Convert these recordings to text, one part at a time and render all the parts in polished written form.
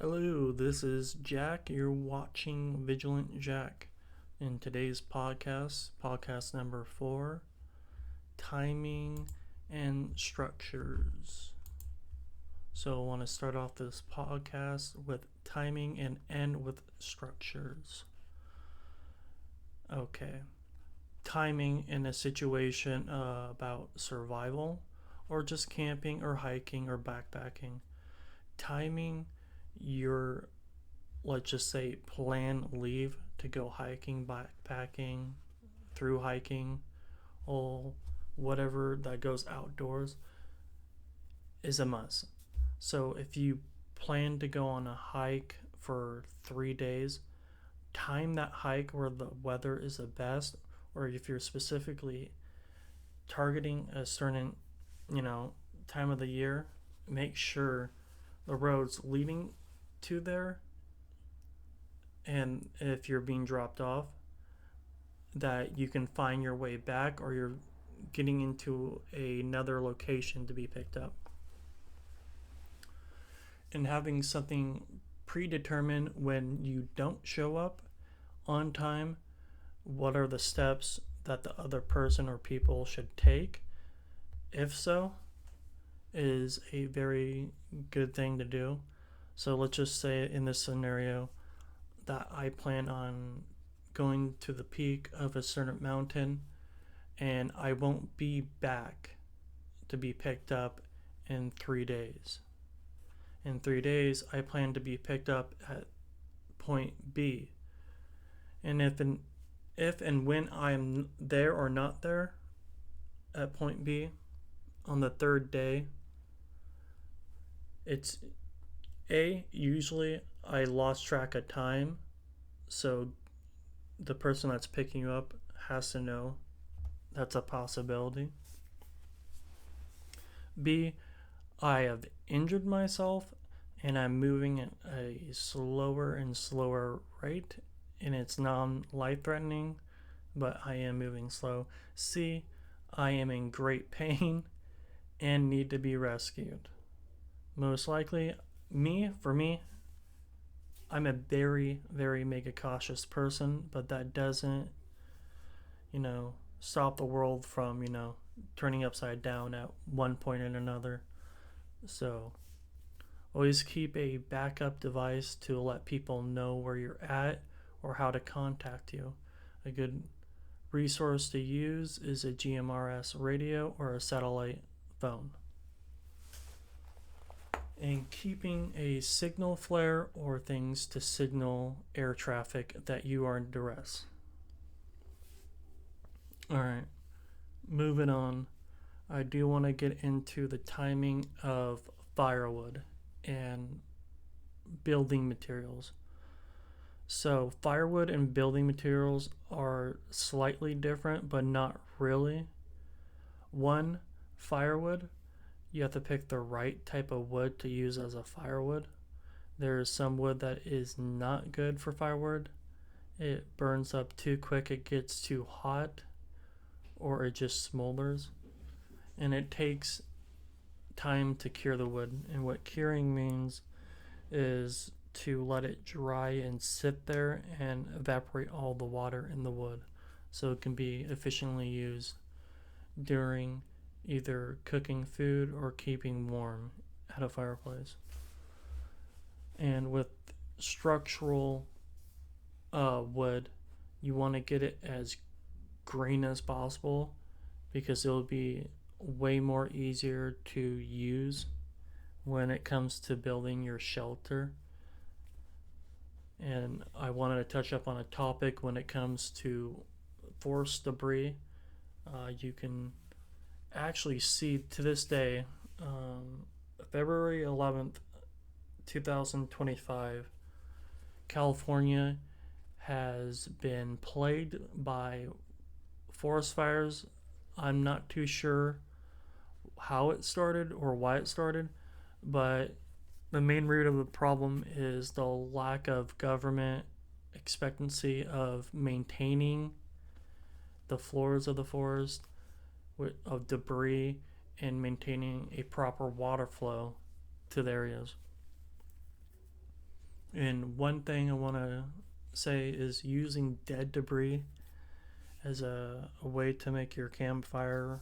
Hello, this is Jack. You're watching Vigilant Jack. In today's podcast number 4, timing and structures. So I want to start off this podcast with timing and end with structures. Okay. Timing in a situation about survival or just camping or hiking or backpacking. Timing your, let's just say, plan leave to go hiking, backpacking, through hiking, or whatever that goes outdoors is a must. So if you plan to go on a hike for 3 days, time that hike where the weather is the best, or if you're specifically targeting a certain, time of the year, make sure the roads leading to there, and if you're being dropped off, that you can find your way back, or you're getting into another location to be picked up. And having something predetermined when you don't show up on time, what are the steps that the other person or people should take, if so, is a very good thing to do. So let's just say in this scenario that I plan on going to the peak of a certain mountain and I won't be back to be picked up in 3 days. In 3 days, I plan to be picked up at point B. And if and when I am there or not there at point B on the third day, it's usually I lost track of time, so the person that's picking you up has to know that's a possibility. B, I have injured myself and I'm moving at a slower and slower rate, and it's non-life threatening, but I am moving slow. C, I am in great pain and need to be rescued. Most likely, for me, I'm a very, very mega cautious person, but that doesn't, stop the world from, turning upside down at one point and another. So, always keep a backup device to let people know where you're at or how to contact you. A good resource to use is a GMRS radio or a satellite phone. And keeping a signal flare or things to signal air traffic that you are in duress. Alright, moving on. I do want to get into the timing of firewood and building materials. So, firewood and building materials are slightly different, but not really. One, firewood, you have to pick the right type of wood to use as a firewood. There is some wood that is not good for firewood. It burns up too quick, it gets too hot, or it just smolders. And it takes time to cure the wood. And what curing means is to let it dry and sit there and evaporate all the water in the wood so it can be efficiently used during either cooking food or keeping warm at a fireplace. And with structural wood, you want to get it as green as possible because it'll be way more easier to use when it comes to building your shelter. And I wanted to touch up on a topic when it comes to forest debris. You can actually see to this day, February 11th, 2025, California has been plagued by forest fires. I'm not too sure how it started or why it started, but the main root of the problem is the lack of government expectancy of maintaining the floors of the forest of debris and maintaining a proper water flow to the areas. And one thing I want to say is using dead debris as a way to make your campfire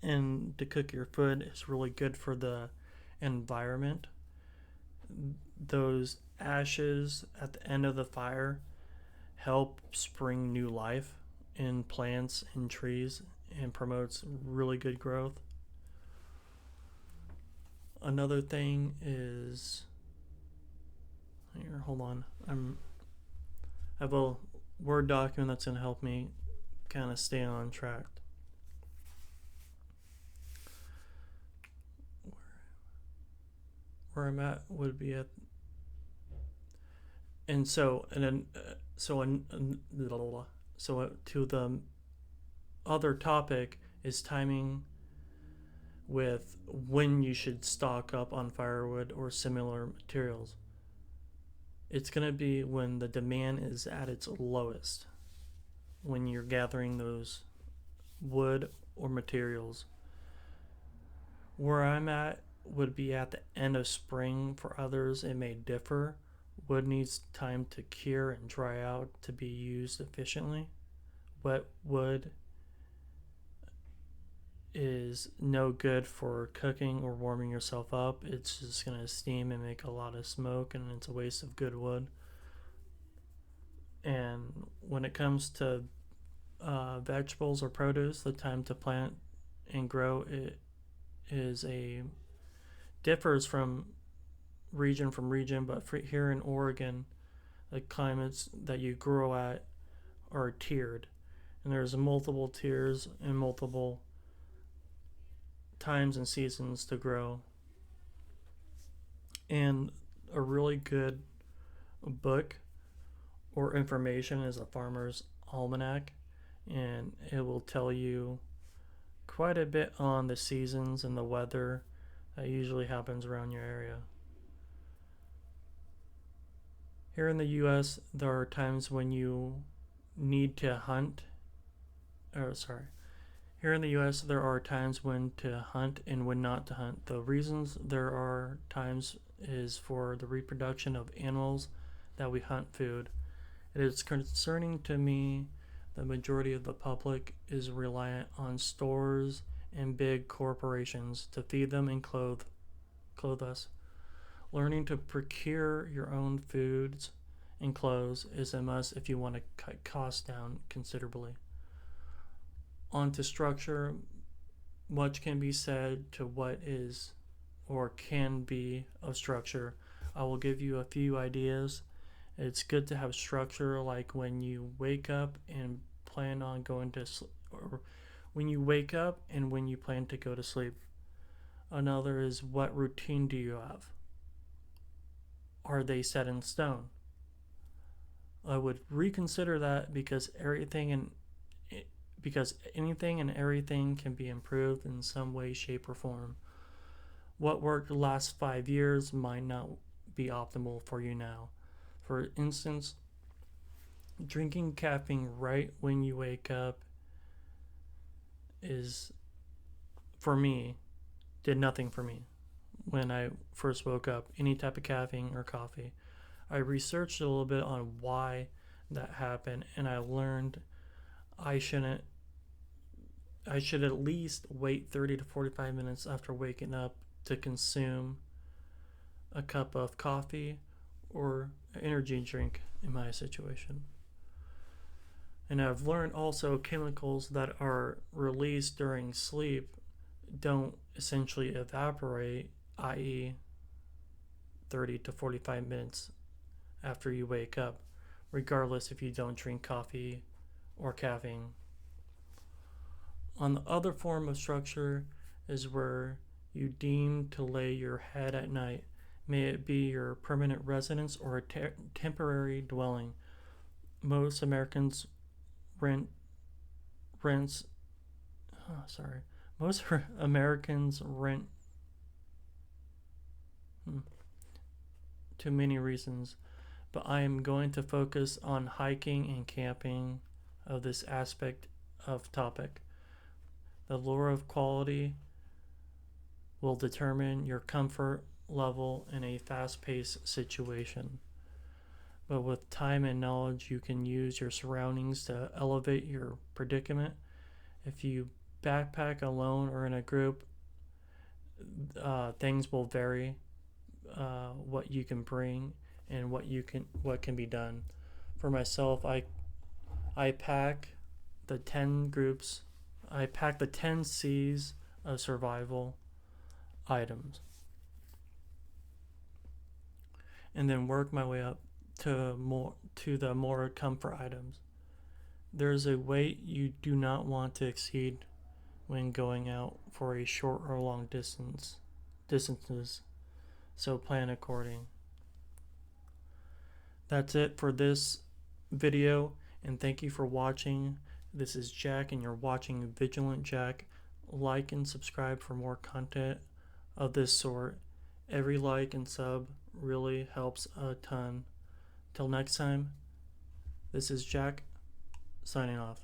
and to cook your food is really good for the environment. Those ashes at the end of the fire help spring new life in plants and trees and promotes really good growth. Another thing is here, hold on. I have a Word document that's going to help me kind of stay on track. Where I'm at would be at, and so and then so to the other topic is timing with when you should stock up on firewood or similar materials. It's going to be when the demand is at its lowest, when you're gathering those wood or materials. Where I'm at would be at the end of spring. For others, it may differ. Wood needs time to cure and dry out to be used efficiently. Wet wood is no good for cooking or warming yourself up. It's just going to steam and make a lot of smoke, and it's a waste of good wood. And when it comes to vegetables or produce, the time to plant and grow it is a differs from region, but for here in Oregon, the climates that you grow at are tiered, and there's multiple tiers and multiple times and seasons to grow. And a really good book or information is a farmer's almanac, and it will tell you quite a bit on the seasons and the weather that usually happens around your area. Here in the US, there are times when you need to hunt. Here in the US, there are times when to hunt and when not to hunt. The reasons there are times is for the reproduction of animals that we hunt food. It is concerning to me the majority of the public is reliant on stores and big corporations to feed them and clothe us. Learning to procure your own foods and clothes is a must if you want to cut costs down considerably. On to structure, much can be said to what is or can be of structure. I will give you a few ideas. It's good to have structure, like when you wake up and plan on going to sleep, or when you wake up and when you plan to go to sleep. Another is, what routine do you have? Are they set in stone? I would reconsider that because anything and everything can be improved in some way, shape, or form. What worked the last 5 years might not be optimal for you now. For instance, drinking caffeine right when you wake up did nothing for me when I first woke up, any type of caffeine or coffee. I researched a little bit on why that happened, and I learned I should at least wait 30 to 45 minutes after waking up to consume a cup of coffee or an energy drink in my situation. And I've learned also chemicals that are released during sleep don't essentially evaporate, i.e., 30 to 45 minutes after you wake up, regardless if you don't drink coffee or caffeine. On the other form of structure is where you deem to lay your head at night, may it be your permanent residence or a temporary dwelling. Most Americans rent to many reasons, but I am going to focus on hiking and camping of this aspect of topic. The lure of quality will determine your comfort level in a fast-paced situation. But with time and knowledge, you can use your surroundings to elevate your predicament. If you backpack alone or in a group, things will vary. What you can bring and what can be done. For myself, I pack the 10 groups. I pack the 10 C's of survival items, and then work my way up to the more comfort items. There's a weight you do not want to exceed when going out for a short or long distances, so plan according. That's it for this video, and thank you for watching. This is Jack, and you're watching Vigilant Jack. Like and subscribe for more content of this sort. Every like and sub really helps a ton. Till next time, this is Jack, signing off.